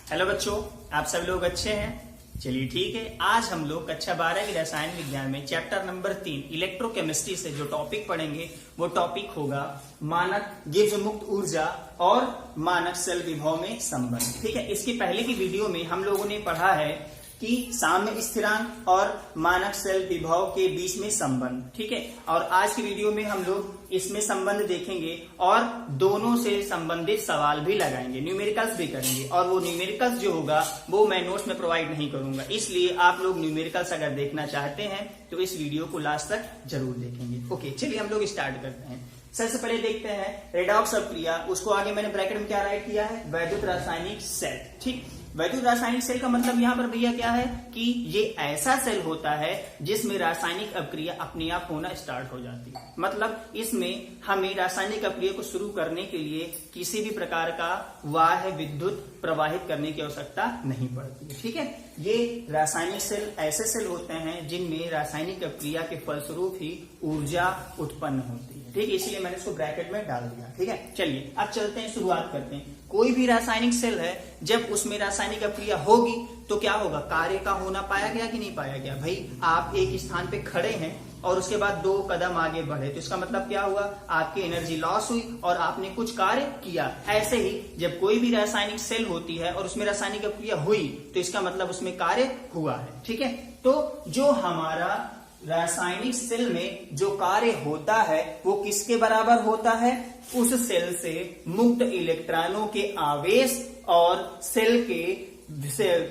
Hello बच्चों, आप सब लोग अच्छे हैं। चलिए ठीक है, आज हम लोग कक्षा 12 की रसायन विज्ञान में चैप्टर नंबर 3 इलेक्ट्रोकेमिस्ट्री से जो टॉपिक पढ़ेंगे वो टॉपिक होगा मानक गिब्स मुक्त ऊर्जा और मानक सेल विभव में संबंध। ठीक है, इसकी पहले की वीडियो में हम लोगों ने पढ़ा है कि साम्य स्थिरांक और मानक सेल विभव के बीच में संबंध। ठीक है, और आज की वीडियो में हम लोग इसमें संबंध देखेंगे और दोनों से संबंधित सवाल भी लगाएंगे, न्यूमेरिकल्स भी करेंगे। और वो न्यूमेरिकल्स जो होगा वो मैं नोट्स में प्रोवाइड नहीं करूंगा, इसलिए आप लोग न्यूमेरिकल्स अगर देखना चाहते हैं तो इस वीडियो को लास्ट तक जरूर देखेंगे। ओके, चलिए हम लोग स्टार्ट करते हैं। सबसे पहले देखते हैं रेडॉक्स अपक्रिया, उसको आगे मैंने ब्रैकेट में क्या राइट किया है, वैद्युत रासायनिक सेल। ठीक, वैद्युत रासायनिक सेल का मतलब यहाँ पर भैया क्या है कि ये ऐसा सेल होता है जिसमें रासायनिक अपक्रिया अपने आप होना स्टार्ट हो जाती है। मतलब इसमें हमें रासायनिक अपक्रिया को शुरू करने के लिए किसी भी प्रकार का बाह्य विद्युत प्रवाहित करने की आवश्यकता नहीं पड़ती है। ठीक है, ये रासायनिक सेल ऐसे सेल होते हैं जिनमें रासायनिक अपक्रिया के फलस्वरूप ही ऊर्जा उत्पन्न होती है। ठीक है, इसलिए मैंने इसको ब्रैकेट में डाल दिया। ठीक है, चलिए अब चलते हैं, शुरुआत करते हैं। कोई भी रासायनिक सेल है, जब उसमें रासायनिक अपक्रिया होगी तो क्या होगा, कार्य का होना पाया गया कि नहीं पाया गया। भाई आप एक स्थान पे खड़े हैं और उसके बाद 2 कदम आगे बढ़े तो इसका मतलब क्या हुआ, आपकी एनर्जी लॉस हुई और आपने कुछ कार्य किया। ऐसे ही जब कोई भी रासायनिक सेल होती है और उसमें रासायनिक अपक्रिया हुई तो इसका मतलब उसमें कार्य हुआ है। ठीक है, तो जो हमारा रासायनिक सेल में जो कार्य होता है वो किसके बराबर होता है, उस सेल से मुक्त इलेक्ट्रॉनों के आवेश और सेल के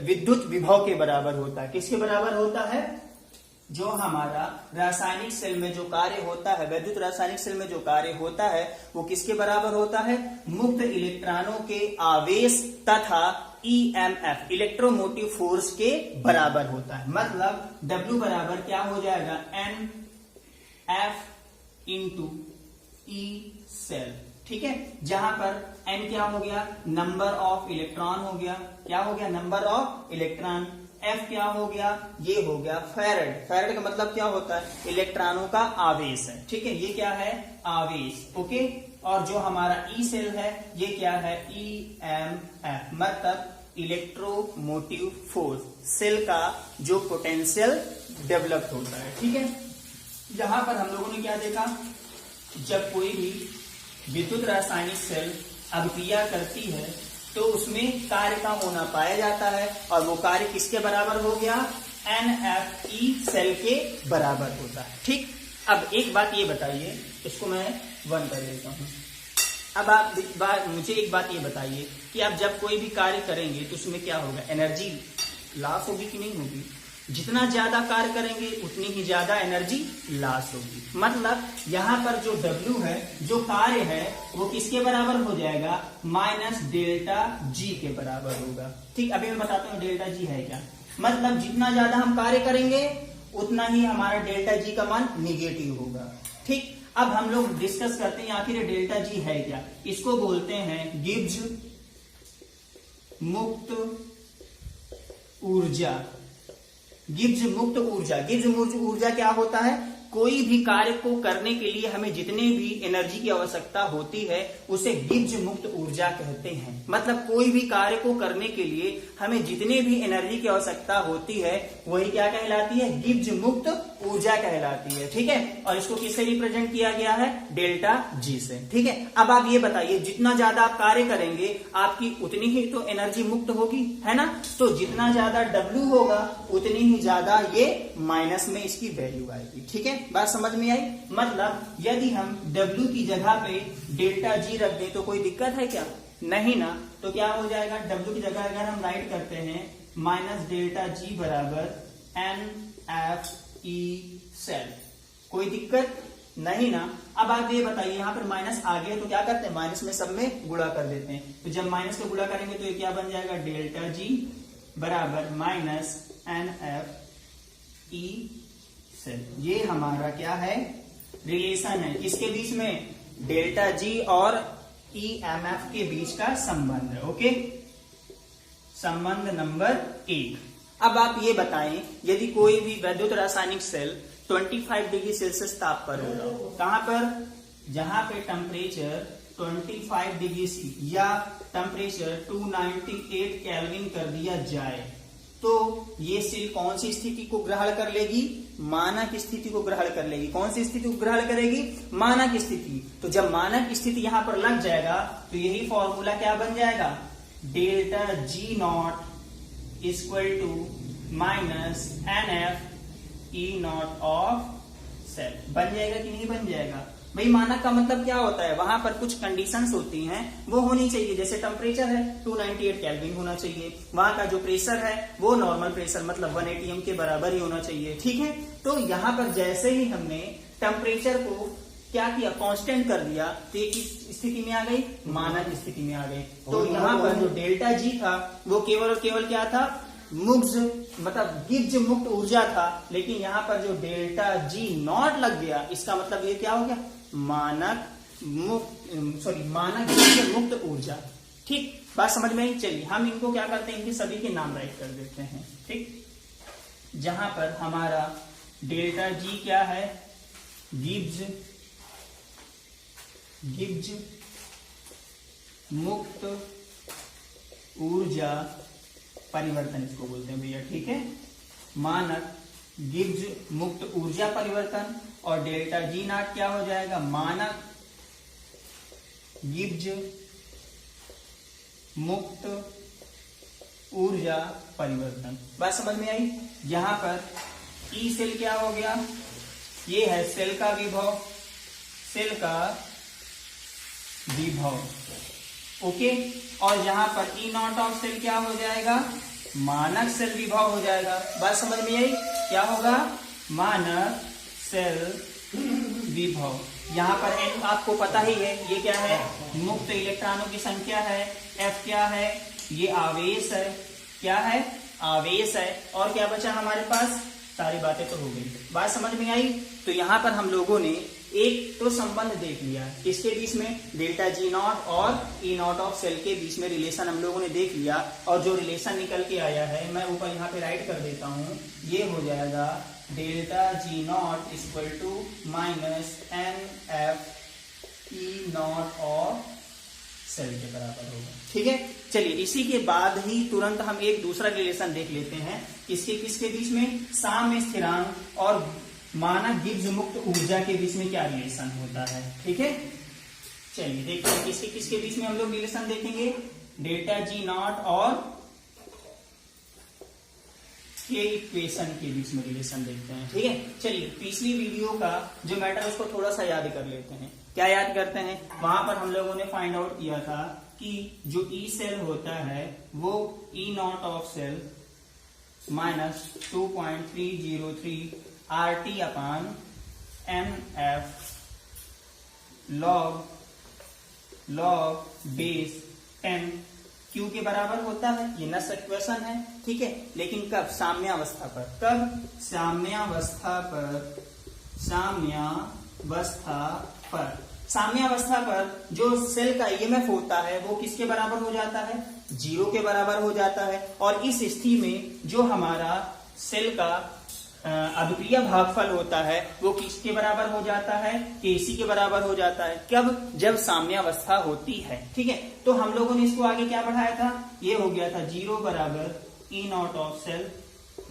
विद्युत विभव के बराबर होता है। किसके बराबर होता है, जो हमारा रासायनिक सेल में जो कार्य होता है, वैद्युत रासायनिक सेल में जो कार्य होता है वो किसके बराबर होता है, मुक्त इलेक्ट्रॉनों के आवेश तथा EMF इलेक्ट्रोमोटिव फोर्स के बराबर होता है। मतलब W बराबर क्या हो जाएगा, NF इंटू E सेल। ठीक है, जहां पर N क्या हो गया, नंबर ऑफ इलेक्ट्रॉन हो गया, क्या हो गया, नंबर ऑफ इलेक्ट्रॉन। F क्या हो गया, ये हो गया फैराड। फैराड का मतलब क्या होता है, इलेक्ट्रॉनों का आवेश है। ठीक है, ये क्या है, आवेश। ओके, और जो हमारा E सेल है ये क्या है, EMF मतलब इलेक्ट्रोमोटिव फोर्स, सेल का जो पोटेंशियल डेवलप होता है। ठीक है, यहां पर हम लोगों ने क्या देखा, जब कोई भी विद्युत रासायनिक सेल अभिक्रिया करती है तो उसमें कार्य का होना पाया जाता है और वो कार्य किसके बराबर हो गया, NFE सेल के बराबर होता है। ठीक, अब एक बात ये बताइए, इसको मैं 1 कर देता हूं। अब आप मुझे एक बात ये बताइए कि आप जब कोई भी कार्य करेंगे तो उसमें क्या होगा, एनर्जी लॉस होगी कि नहीं होगी। जितना ज्यादा कार्य करेंगे उतनी ही ज्यादा एनर्जी लॉस होगी। मतलब यहाँ पर जो W है, जो कार्य है वो किसके बराबर हो जाएगा, माइनस डेल्टा G के बराबर होगा। ठीक, अभी मैं बताता हूँ डेल्टा G है क्या। मतलब जितना ज्यादा हम कार्य करेंगे उतना ही हमारा डेल्टा G का मान निगेटिव होगा। ठीक, अब हम लोग डिस्कस करते हैं आखिर डेल्टा G है क्या। इसको बोलते हैं गिब्स मुक्त ऊर्जा। गिब्स मुक्त ऊर्जा, गिब्स मुक्त ऊर्जा क्या होता है, कोई भी कार्य को करने के लिए हमें जितने भी एनर्जी की आवश्यकता होती है उसे गिब्स मुक्त ऊर्जा कहते हैं। मतलब कोई भी कार्य को करने के लिए हमें जितने भी एनर्जी की आवश्यकता होती है वही क्या कहलाती है, गिब्स मुक्त ऊर्जा कहलाती है। ठीक है, और इसको किससे रिप्रेजेंट किया गया है, डेल्टा G से। ठीक है, अब आप ये बताइए, जितना ज्यादा आप कार्य करेंगे आपकी उतनी ही तो एनर्जी मुक्त होगी, है ना। तो जितना ज्यादा W होगा उतनी ही ज्यादा ये माइनस में इसकी वैल्यू आएगी। ठीक है, बात समझ में आई। मतलब यदि हम W की जगह पे डेल्टा G रख दें तो कोई दिक्कत है क्या, नहीं ना। तो क्या हो जाएगा, W की जगह अगर हम राइट करते हैं माइनस डेल्टा G बराबर NFE सेल, कोई दिक्कत नहीं ना। अब आप ये बताइए, यहाँ पर माइनस आ गया तो क्या करते हैं, माइनस में सब में गुणा कर देते हैं। तो जब माइनस को गुणा करेंगे तो ये क्या बन जाएगा, डेल्टा G बराबर माइनस NFE सेल। ये हमारा क्या है, रिलेशन है, किसके बीच में, डेल्टा G और EMF के बीच का संबंध है। ओके, संबंध नंबर 1। अब आप ये बताएं, यदि कोई भी वैद्युत रासायनिक सेल 25 डिग्री सेल्सियस ताप पर होगा, कहां पर, जहां पे टेम्परेचर 25 डिग्री सी या टेम्परेचर 298 केल्विन कर दिया जाए तो ये सेल कौन सी स्थिति को ग्रहण कर लेगी? मानक स्थिति को ग्रहण कर लेगी। कौन सी स्थिति को ग्रहण करेगी? मानक स्थिति। तो जब मानक स्थिति यहां पर लग जाएगा तो यही फॉर्मूला क्या बन जाएगा? Delta G naught equal to minus NF E naught of cell. बन जाएगा कि नहीं बन जाएगा? भाई मानक का मतलब क्या होता है? वहां पर कुछ कंडीशंस होती हैं वो होनी चाहिए। जैसे टेम्परेचर है 298 केल्विन होना चाहिए, वहां का जो प्रेशर है वो नॉर्मल प्रेशर मतलब 1 atm के बराबर ही होना चाहिए। ठीक है, तो यहाँ पर जैसे ही हमने टेम्परेचर को क्या किया? कांस्टेंट कर दिया तो ये किस स्थिति में आ गई? मानक स्थिति में आ गई। तो यहाँ पर जो डेल्टा जी था वो केवल और केवल क्या था? मुग्ज मतलब गिब्ज मुक्त ऊर्जा था। लेकिन यहाँ पर जो डेल्टा जी नॉट लग गया इसका मतलब ये क्या हो गया? मानक मुक्त ऊर्जा। ठीक, बात समझ में आई? चलिए हम इनको क्या करते हैं, इनके सभी के नाम राइट कर देते हैं। ठीक, जहां पर हमारा डेल्टा जी क्या है? गिब्ज मुक्त ऊर्जा परिवर्तन इसको बोलते हैं भैया। ठीक है, मानक गिब्ज मुक्त ऊर्जा परिवर्तन। और डेल्टा जी नॉट क्या हो जाएगा? मानक गिब्ज मुक्त ऊर्जा परिवर्तन। बात समझ में आई? यहां पर ई सेल क्या हो गया? ये है सेल का विभव। ओके, और यहां पर ई नॉट ऑफ सेल क्या हो जाएगा? मानक सेल विभव हो जाएगा। बात समझ में आई? क्या होगा? मानक सेल विभव। यहाँ पर n आपको पता ही है, ये क्या है? मुक्त इलेक्ट्रॉनों की संख्या है। F क्या है? ये आवेश है। क्या है? आवेश है। और क्या बचा हमारे पास? सारी बातें तो हो गई। बात समझ में आई? तो यहाँ पर हम लोगों ने एक तो संबंध देख लिया, किसके बीच में? डेल्टा जी नॉट और ई नॉट ऑफ सेल के बीच में रिलेशन हम लोगों ने देख लिया। और जो रिलेशन निकल के आया है मैं ऊपर यहाँ पे राइट कर देता हूँ, ये हो जाएगा delta G naught equal to minus NF E naught of cell के बराबर होगा। ठीक है, चलिए इसी के बाद ही तुरंत हम एक दूसरा रिलेशन देख लेते हैं। किसके बीच में? साम्य स्थिरांक और मानक गिब्ज मुक्त ऊर्जा के बीच में क्या रिलेशन होता है। ठीक है, चलिए देखते हैं किसके बीच में हम लोग रिलेशन देखेंगे। डेल्टा जी नॉट और के इक्वेशन के बीच में रिलेशन देखते हैं। ठीक है, चलिए पिछली वीडियो का जो मैटर उसको थोड़ा सा याद कर लेते हैं। क्या याद करते हैं? वहां पर हम लोगों ने फाइंड आउट किया था कि जो ई सेल होता है वो E naught of cell minus 2.303 RT upon NF log base 10 Q के बराबर होता है। ये नस इक्वेशन है। ठीक है, लेकिन कब? साम्यावस्था पर। कब? साम्यावस्था पर जो सेल का EMF होता है वो किसके बराबर हो जाता है? 0 के बराबर हो जाता है। और इस स्थिति में जो हमारा सेल का अभिक्रिया भागफल होता है वो किसके बराबर हो जाता है? KC के बराबर हो जाता है। कब? जब साम्यावस्था होती है। ठीक है, तो हम लोगों ने इसको आगे क्या बढ़ाया था? ये हो गया था 0 बराबर E naught of cell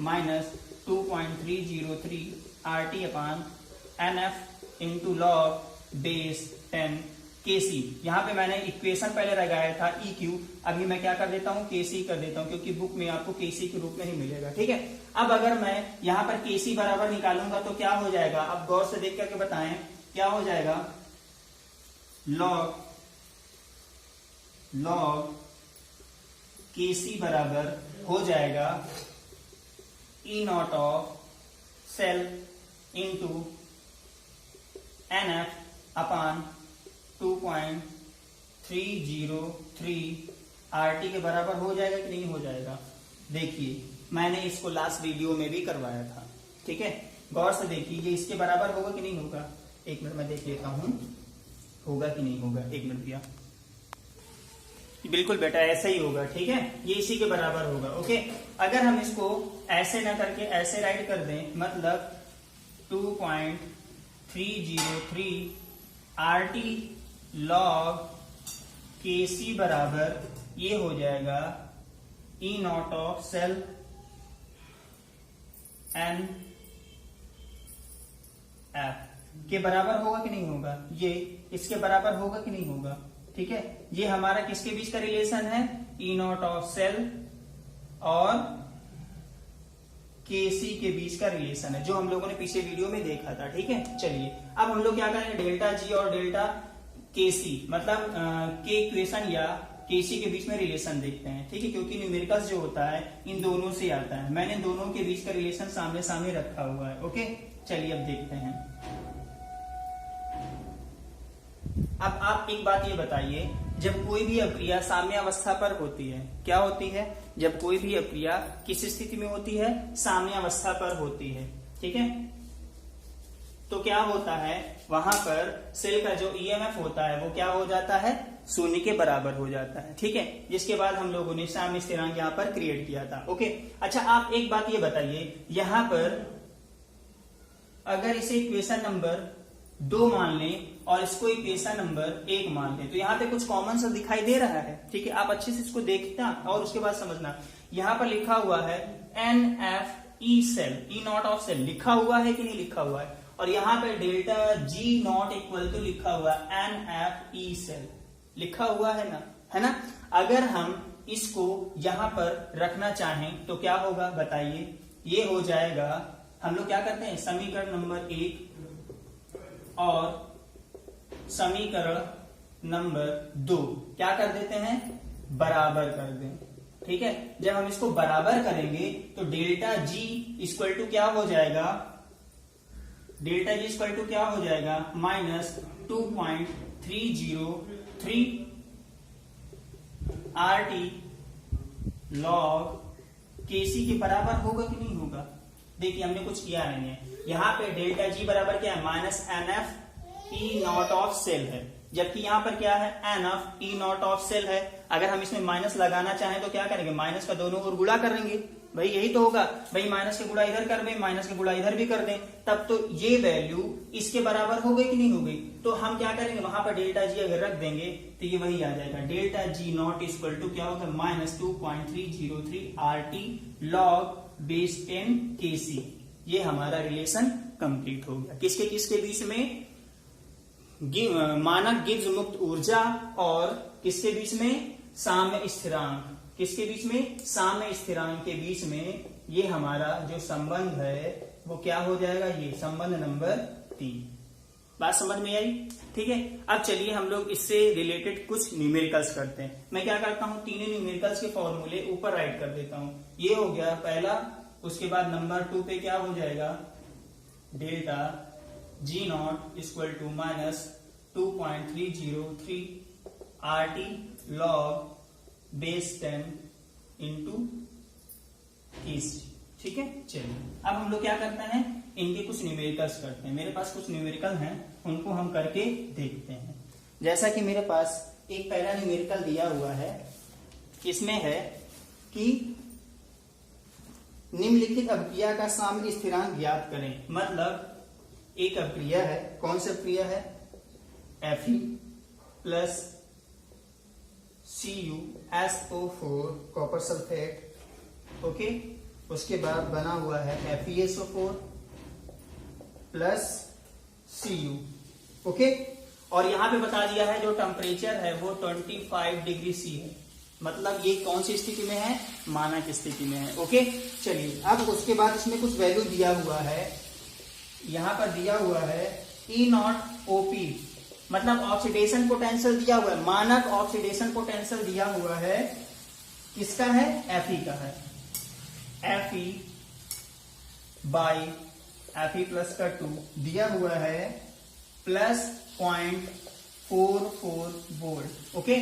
minus 2.303 RT upon NF into log base 10 KC। यहाँ पे मैंने इक्वेशन पहले लगाया था EQ, अभी मैं क्या कर देता हूँ? KC कर देता हूँ, क्योंकि बुक में आपको KC के रूप में ही मिलेगा। ठीक है, अब अगर मैं यहाँ पर KC बराबर निकालूंगा तो क्या हो जाएगा? अब गौर से देख करके बताएं क्या हो जाएगा? लॉग KC बराबर हो जाएगा E naught of cell into NF upon 2.303 RT के बराबर हो जाएगा कि नहीं हो जाएगा? देखिए मैंने इसको लास्ट वीडियो में भी करवाया था। ठीक है, गौर से देखिए ये इसके बराबर होगा कि नहीं होगा? एक मिनट मैं देख लेता हूं होगा कि नहीं होगा। एक मिनट भैया, बिल्कुल बेटा ऐसा ही होगा। ठीक है, ये इसी के बराबर होगा। ओके, अगर हम इसको ऐसे ना करके ऐसे राइट कर दें, मतलब 2.303 RT लॉग के सी बराबर ये हो जाएगा E naught of cell N F के बराबर होगा कि नहीं होगा, ये इसके बराबर होगा कि नहीं होगा। ठीक है, ये हमारा किसके बीच का रिलेशन है, ई नॉट ऑफ सेल और के सी के बीच का रिलेशन है, जो हम लोगों ने पिछले वीडियो में देखा था। ठीक है, चलिए अब हम लोग क्या करेंगे, डेल्टा जी और डेल्टा के सी मतलब के इक्वेशन या के सी के बीच में रिलेशन देखते हैं। ठीक है, क्योंकि न्यूमेरिकल्स जो होता है इन दोनों से आता है, मैंने दोनों के बीच का रिलेशन सामने सामने रखा हुआ है। ओके, चलिए अब देखते हैं। अब आप एक बात ये बताइए, जब कोई भी अक्रिया साम्यावस्था पर होती है, क्या होती है, जब कोई भी अक्रिया किस स्थिति में होती है, साम्यावस्था पर होती है। ठीक है, तो क्या होता है, वहां पर सेल का जो ईएमएफ होता है वो क्या हो जाता है, शून्य के बराबर हो जाता है। ठीक है, जिसके बाद हम लोगों ने साम्य स्थिरांक यहाँ पर क्रिएट किया था। ओके, अच्छा आप एक बात ये बताइए, यहां पर अगर इसे इक्वेशन नंबर 2 मान लें और इसको इक्वेशन नंबर 1 मान लें, तो यहाँ पे कुछ कॉमन सा दिखाई दे रहा है। ठीक है, आप अच्छे से इसको देखना और उसके बाद समझना। यहाँ पर लिखा हुआ है N F E cell, E naught of cell लिखा हुआ है कि नहीं लिखा हुआ है, और यहाँ पे delta G naught equal to लिखा हुआ है एन एफ ई सेल लिखा हुआ है ना, है ना। अगर हम इसको यहां पर रखना चाहें तो क्या होगा बताइए, ये हो जाएगा, हम लोग क्या करते हैं, समीकरण नंबर 1 और समीकरण नंबर 2 क्या कर देते हैं, बराबर कर दें। ठीक है, जब हम इसको बराबर करेंगे तो डेल्टा जी इक्वल टू क्या हो जाएगा, डेल्टा जी इक्वल टू क्या हो जाएगा, -2.303 RT log KC के बराबर होगा कि नहीं होगा। देखिए हमने कुछ किया नहीं है, यहाँ पे डेल्टा जी बराबर क्या है, -NF E naught of cell है, जबकि यहाँ पर क्या है, NF E naught of cell है। अगर हम इसमें माइनस लगाना चाहें तो क्या करेंगे, माइनस का दोनों ओर गुणा करेंगे, भाई यही तो होगा, भाई माइनस के गुणा इधर कर दें, माइनस के गुणा इधर भी कर दें, तब तो ये वैल्यू इसके बराबर हो गई कि नहीं हो गई। तो हम क्या करेंगे, वहां पर डेल्टा जी अगर रख देंगे तो ये वही आ जाएगा, delta G naught equal to क्या होगा, -2.303 RT log बेस 10 KC। ये हमारा रिलेशन कंप्लीट हो गया, किसके किसके बीच में, मानक गिब्स मुक्त ऊर्जा और किसके बीच में, साम्य स्थिरांक, किसके बीच में, साम्य स्थिरांक के बीच में। ये हमारा जो संबंध है वो क्या हो जाएगा, ये संबंध नंबर 3। बात समझ में आई। ठीक है, अब चलिए हम लोग इससे रिलेटेड कुछ न्यूमेरिकल्स करते हैं। मैं क्या करता हूं, तीनों न्यूमेरिकल्स के फॉर्मूले ऊपर राइट कर देता हूं। ये हो गया पहला, उसके बाद नंबर 2 पे क्या हो जाएगा, delta G naught equal to -2.303 RT log base 10 into KC। ठीक है, चलिए अब हम लोग क्या करते हैं, इनके कुछ न्यूमेरिकल्स करते हैं। मेरे पास कुछ न्यूमेरिकल हैं, उनको हम करके देखते हैं। जैसा कि मेरे पास एक पहला न्यूमेरिकल दिया हुआ है, इसमें है कि निम्नलिखित अभिक्रिया का साम्य स्थिरांक ज्ञात करें। मतलब एक अभिक्रिया है, कौन सी अभिक्रिया है, Fe plus CuSO4 copper sulphate. Okay, उसके बाद बना हुआ है FeSO4 प्लस Cu। ओके, और यहां पे बता दिया है जो टेम्परेचर है वो 25 डिग्री C है, मतलब ये कौन सी स्थिति में है, मानक स्थिति में है। ओके, चलिए अब उसके बाद इसमें कुछ वैल्यू दिया हुआ है, यहां पर दिया हुआ है E नॉट OP, मतलब ऑक्सीडेशन पोटेंशियल दिया हुआ है, मानक ऑक्सीडेशन पोटेंशियल दिया हुआ है, किसका है, Fe का है, Fe बाई Fe प्लस का 2 दिया हुआ है प्लस 0.44 वोल्ट। ओके,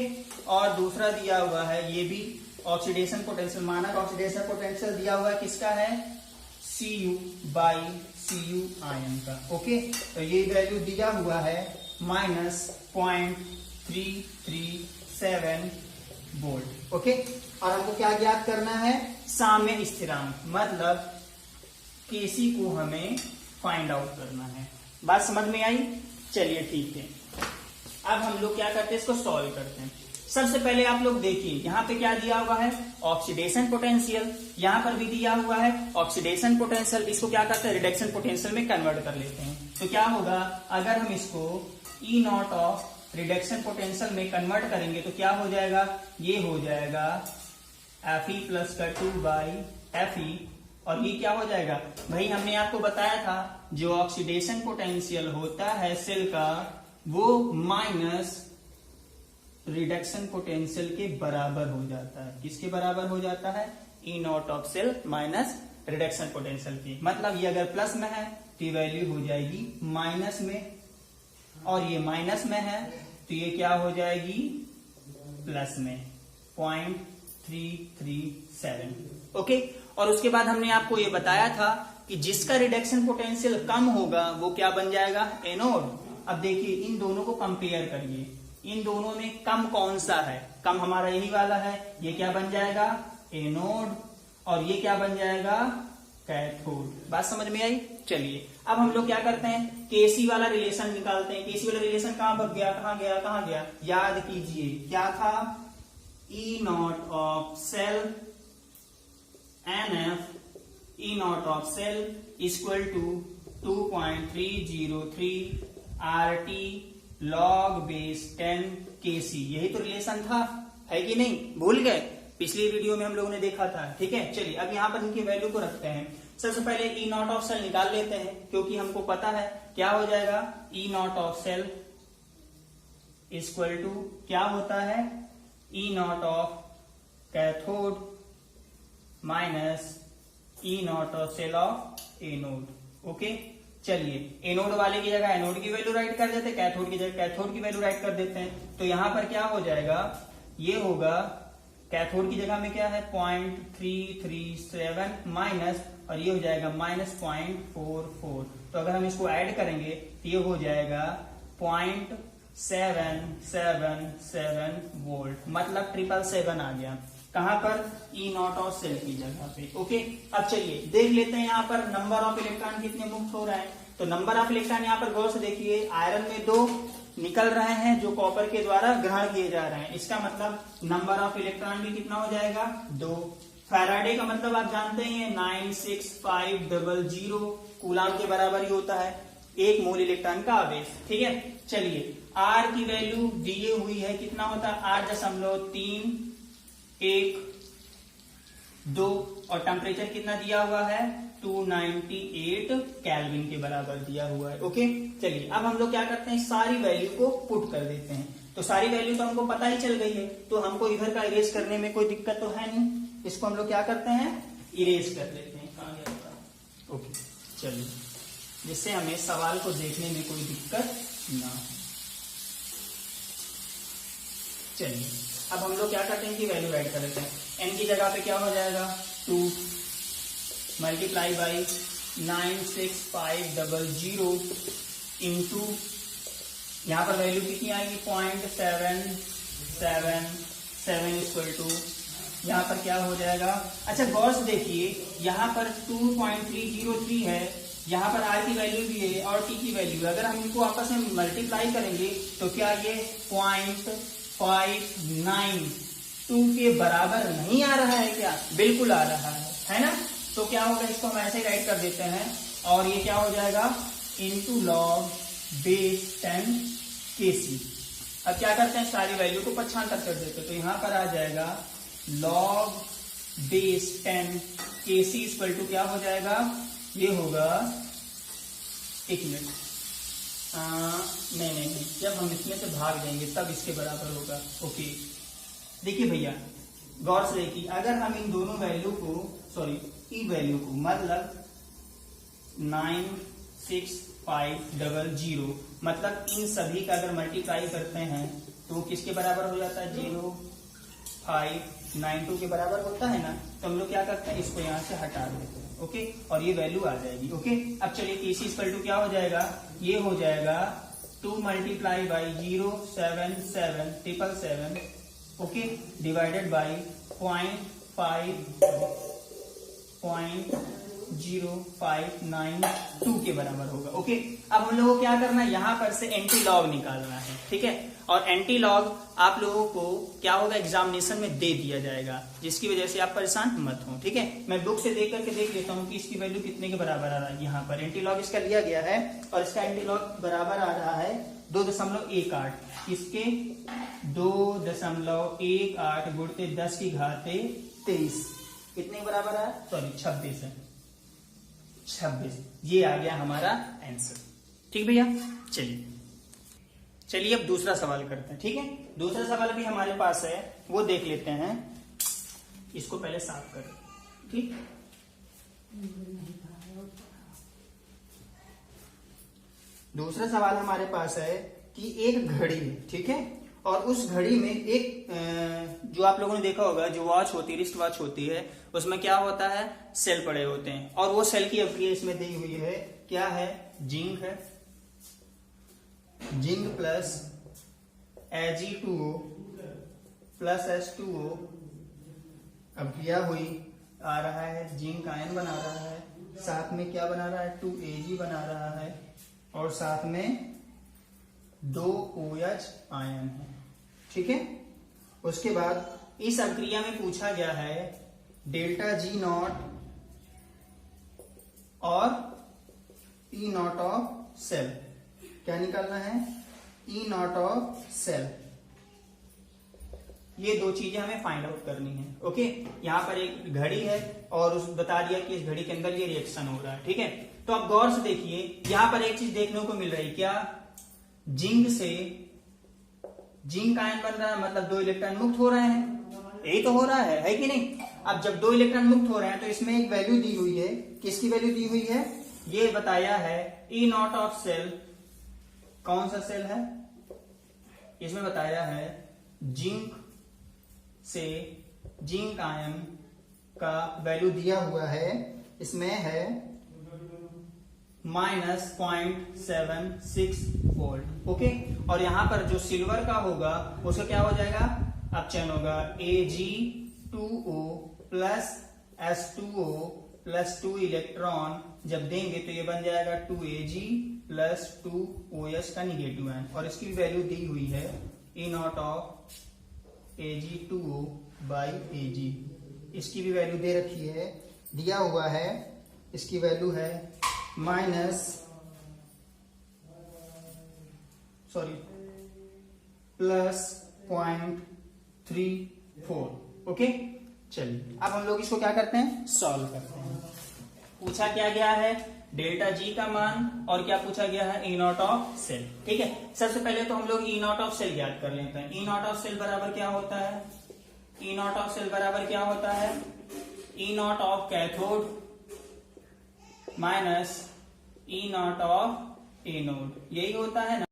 और दूसरा दिया हुआ है, ये भी ऑक्सीडेशन पोटेंशियल, मानक ऑक्सीडेशन पोटेंशियल दिया हुआ है, किसका है, Cu बाई Cu आयन का। ओके, तो ये वैल्यू दिया हुआ है -0.337 वोल्ट। ओके, और हमको क्या ज्ञात करना है, साम्य स्थिरांक, मतलब केसी को हमें फाइंड आउट करना है। बात समझ में आई। चलिए ठीक है, अब हम लोग क्या करते हैं, इसको सॉल्व करते हैं। सबसे पहले आप लोग देखिए यहाँ पे क्या दिया हुआ है, ऑक्सीडेशन पोटेंशियल, यहाँ पर भी दिया हुआ है ऑक्सीडेशन पोटेंशियल। इसको क्या करते हैं, रिडक्शन पोटेंशियल में कन्वर्ट कर लेते हैं। तो क्या होगा, अगर हम इसको ई नॉट ऑफ रिडक्शन पोटेंशियल में कन्वर्ट करेंगे तो क्या हो जाएगा, ये हो जाएगा Fe प्लस का 2/Fe। और ये क्या हो जाएगा भाई, हमने आपको बताया था जो ऑक्सीडेशन पोटेंशियल होता है सेल का वो माइनस रिडक्शन पोटेंशियल के बराबर हो जाता है। किसके बराबर हो जाता है, E naught of cell minus reduction potential की। मतलब ये अगर प्लस में है तो ये वैल्यू हो जाएगी माइनस में, और ये माइनस में है तो ये क्या हो जाएगी प्लस में, 0.337। ओके, और उसके बाद हमने आपको ये बताया था कि जिसका रिडक्शन पोटेंशियल कम होगा वो क्या बन जाएगा, एनोड। अब देखिए इन दोनों को कंपेयर करिए, इन दोनों में कम कौन सा है, कम हमारा यही वाला है। ये क्या बन जाएगा, एनोड, और ये क्या बन जाएगा, कैथोड। बात समझ में आई। चलिए अब हम लोग क्या करते हैं, केसी वाला रिलेशन निकालते हैं। केसी वाला रिलेशन कहां पर गया, कहां गया, कहां गया, याद कीजिए क्या था, E naught of cell NF E naught of cell equal to 2.303 RT log base 10 KC। यही तो रिलेशन था, है कि नहीं, भूल गए, पिछली वीडियो में हम लोगों ने देखा था। ठीक है, चलिए अब यहाँ पर इनकी वैल्यू को रखते हैं। सबसे पहले ई नॉट ऑफ सेल निकाल लेते हैं, क्योंकि हमको पता है क्या हो जाएगा, E naught of cell equal to क्या होता है, E naught of cathode minus E naught of cell of anode. Okay, चलिए एनोड वाले की जगह एनोड की वैल्यू राइट कर देते हैं, कैथोड की जगह कैथोड की वैल्यू राइट कर देते हैं। तो यहां पर क्या हो जाएगा, ये होगा कैथोड की जगह में क्या है 0.337 माइनस, और ये हो जाएगा -0.44। तो अगर हम इसको ऐड करेंगे तो ये हो जाएगा 0.777 वोल्ट, मतलब 777 आ गया। कहां पर, ई नॉट ऑफ सेल की जगह पे। ओके, अब चलिए देख लेते हैं यहाँ पर नंबर ऑफ इलेक्ट्रॉन कितने मुक्त हो रहे हैं। तो नंबर ऑफ इलेक्ट्रॉन यहाँ पर गौर से देखिए, आयरन में 2 निकल रहे हैं जो कॉपर के द्वारा ग्रहण किए जा रहे हैं। इसका मतलब नंबर ऑफ इलेक्ट्रॉन भी कितना हो जाएगा, 2। फैराडे का मतलब आप जानते ही हैं 96500 कूलाम के बराबर ही होता है, 1 मोल इलेक्ट्रॉन का आवेश। ठीक है, चलिए आर की वैल्यू दी हुई है, कितना होता है 8.312, और टेम्परेचर कितना दिया हुआ है 298 केल्विन के बराबर दिया हुआ है। ओके, चलिए अब हम लोग क्या करते हैं, सारी वैल्यू को पुट कर देते हैं। तो सारी वैल्यू तो हमको पता ही चल गई है, तो हमको इधर का इरेज करने में कोई दिक्कत तो है नहीं। इसको हम लोग क्या करते हैं, इरेज कर लेते हैं। कहां गया था, ओके, चलिए, जिससे हमें सवाल को देखने में कोई दिक्कत ना हो। चलिए अब हम लोग क्या करते हैं कि वैल्यू राइट कर लेते हैं। एन की जगह पे क्या हो जाएगा 2 मल्टीप्लाई बाई 96500 इंटू, यहां पर वैल्यू कितनी आएगी 0.777 इक्वल टू, यहां पर क्या हो जाएगा। अच्छा गौर से देखिए, यहां पर 2.303 है, यहां पर आर की वैल्यू भी है और टी की वैल्यू। अगर हम इनको आपस में मल्टीप्लाई करेंगे तो क्या ये 0.592 के बराबर नहीं आ रहा है क्या, बिल्कुल आ रहा है ना। तो क्या होगा, इसको हम ऐसे राइट कर देते हैं, और ये क्या हो जाएगा इनटू लॉग बेस 10 केसी। अब क्या करते हैं, सारी वैल्यू को पक्षांतर कर देते हैं, तो यहां पर आ जाएगा log base 10 KC equal to क्या हो जाएगा, ये होगा, एक मिनट, नहीं, जब हम इसमें से भाग देंगे तब इसके बराबर होगा। ओके, देखिए भैया गौर से देखिए, अगर हम इन दोनों वैल्यू को, सॉरी ई वैल्यू को, मतलब 96500, मतलब इन सभी का अगर मल्टीप्लाई करते हैं तो किसके बराबर हो जाता है, 0592 के बराबर होता है ना। तो हम लोग क्या करते हैं, इसको यहाँ से हटा देते हैं। ओके, और ये वैल्यू आ जाएगी। ओके, अब चलिए केसी इक्वल टू क्या हो जाएगा, ये हो जाएगा 2 multiply by 07777, okay, divided by 0.0592 के बराबर होगा। ओके, अब हम लोग को क्या करना है, यहां पर से एंटी लॉग निकालना है। ठीक है, और एंटी लॉग आप लोगों को क्या होगा, एग्जामिनेशन में दे दिया जाएगा, जिसकी वजह से आप परेशान मत हो। ठीक है, मैं बुक से देख करके देख लेता हूँ कि इसकी वैल्यू कितने के बराबर आ रहा है। यहाँ पर एंटी लॉग इसका लिया गया है और इसका एंटी लॉग बराबर आ रहा है 2.18। इसके 2.18 गुणते 10 की घाते 23 कितने के बराबर है, सॉरी 26 है, 26। ये आ गया हमारा आंसर। ठीक भैया, चलिए अब दूसरा सवाल करते हैं। ठीक है, दूसरा सवाल भी हमारे पास है, वो देख लेते हैं। इसको पहले साफ करें। ठीक, दूसरा सवाल हमारे पास है कि एक घड़ी है, ठीक है, और उस घड़ी में एक जो आप लोगों ने देखा होगा, जो वॉच होती है, रिस्ट वॉच होती है, उसमें क्या होता है, सेल पड़े होते हैं, और वो सेल की अवधि इसमें दी हुई है, क्या है, जिंक है, zinc plus Ag2O plus H2O अभिक्रिया हुई, आ रहा है जिंक आयन बना रहा है, साथ में क्या बना रहा है, 2Ag बना रहा है, और साथ में 2OH आयन है। ठीक है, उसके बाद इस अभिक्रिया में पूछा गया है डेल्टा G0 और E0 ऑफ सेल। क्या निकालना है, E0 ऑफ सेल। ये दो चीजें हमें फाइंड आउट करनी है। ओके, यहाँ पर एक घड़ी है और उस बता दिया कि इस घड़ी के अंदर ये रिएक्शन हो रहा है। ठीक है, तो आप गौर से देखिए, यहाँ पर एक चीज देखने को मिल रही है, क्या, जिंक से जिंक आयन बन रहा है, मतलब 2 इलेक्ट्रॉन मुक्त हो रहे हैं, यही तो हो रहा है कि नहीं। अब जब 2 इलेक्ट्रॉन मुक्त हो रहे हैं तो इसमें एक वैल्यू दी हुई है, किसकी वैल्यू दी हुई है, ये बताया है E0 ऑफ सेल। कौन सा सेल है, इसमें बताया है जिंक से जिंक आयन का वैल्यू दिया हुआ है, इसमें है -0.76 वोल्ट। ओके, और यहां पर जो सिल्वर का होगा उसका क्या हो जाएगा, अब चयन होगा Ag2O plus H2O plus 2 electron जब देंगे तो ये बन जाएगा 2Ag प्लस 2OH का निगेटिव आयन, और इसकी वैल्यू दी हुई है E0 of Ag2O by Ag। इसकी भी वैल्यू दे रखी है, दिया हुआ है, इसकी वैल्यू है +0.34। ओके, चलिए अब हम लोग इसको क्या करते हैं, सॉल्व करते हैं। पूछा क्या गया है, डेल्टा जी का मान, और क्या पूछा गया है, E0 ऑफ सेल। ठीक है, सबसे पहले तो हम लोग E0 ऑफ सेल ज्ञात कर लेते हैं। E0 ऑफ सेल बराबर क्या होता है, E0 ऑफ सेल बराबर क्या होता है, E0 of cathode minus E0 of anode, यही होता है ना।